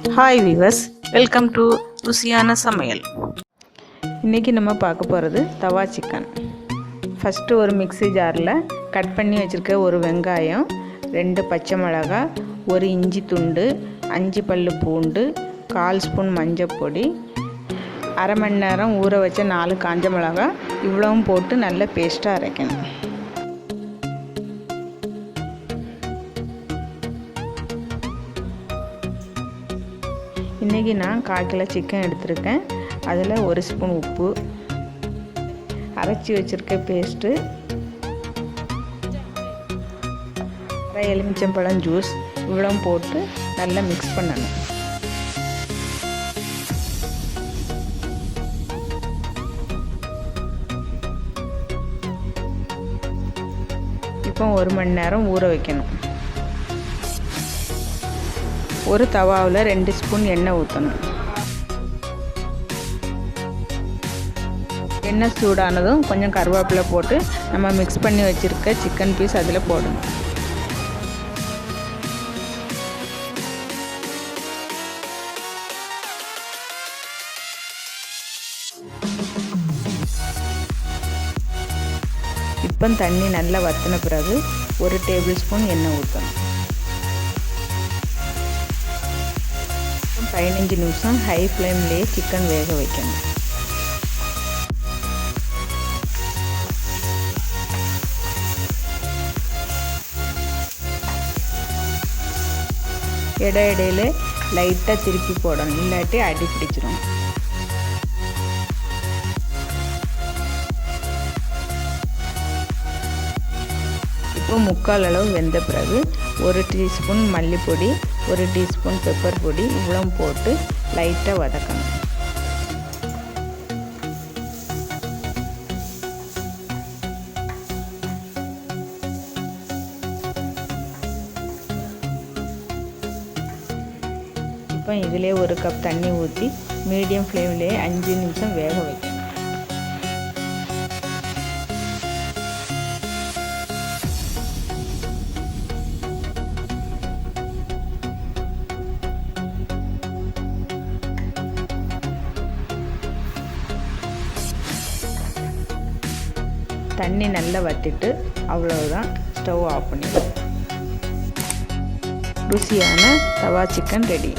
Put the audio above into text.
Hi viewers, welcome to ருசியான சமையல். இன்றைக்கி நம்ம பார்க்க போகிறது தவா சிக்கன். ஃபஸ்ட்டு ஒரு மிக்ஸி ஜாரில் கட் பண்ணி வச்சுருக்க ஒரு வெங்காயம், 2 பச்சை மிளகாய், ஒரு இஞ்சி துண்டு, 5 பல் பூண்டு, 1/4 ஸ்பூன் மஞ்சள் பொடி, அரை மணி நேரம் ஊற வச்ச 4 காஞ்ச மிளகாய் இவ்வளவும் போட்டு நல்ல பேஸ்ட்டாக அரைக்கணும். இன்றைக்கி நான் 1/4 கிலோ சிக்கன் எடுத்திருக்கேன். அதில் 1 ஸ்பூன் உப்பு, அரைச்சி வச்சுருக்க பேஸ்ட்டு, அரை எலுமிச்சம்பழம் ஜூஸ் இவ்வளோ போட்டு நல்லா மிக்ஸ் பண்ணணும். இப்போ 1 மணி நேரம் ஊற வைக்கணும். ஒரு தவாவில் 2 ஸ்பூன் எண்ணெய் ஊற்றணும். எண்ணெய் சூடானதும் கொஞ்சம் கருவேப்பிலை போட்டு நம்ம மிக்ஸ் பண்ணி வச்சுருக்க சிக்கன் பீஸ் அதில் போடணும். இப்போ தண்ணி நல்லா வற்றின பிறகு 1 டேபிள் ஸ்பூன் எண்ணெய் ஊற்றணும். 15 நிமிஷம் ஹை ஃப்ளேம்லேயே சிக்கன் வேக வைக்கணும். இடையில லைட்டாக திருப்பி போடணும், இல்லாட்டி அடி பிடிச்சிடும். இப்போ 1/4 அளவு வெந்த பிறகு 1 டீஸ்பூன் மல்லிப்பொடி, 1 டீஸ்பூன் பெப்பர் பொடி இவ்வளோ போட்டு லைட்டாக வதக்கணும். இப்போ இதிலே 1 கப் தண்ணி ஊற்றி மீடியம் ஃப்ளேம்லேயே 5 நிமிஷம் வேக வைக்கணும். தண்ணி நல்லா வற்றிட்டு அவ்வளவுதான், ஸ்டவ் ஆஃப் பண்ணிடுவோம். ருசியான தவா சிக்கன் ரெடி.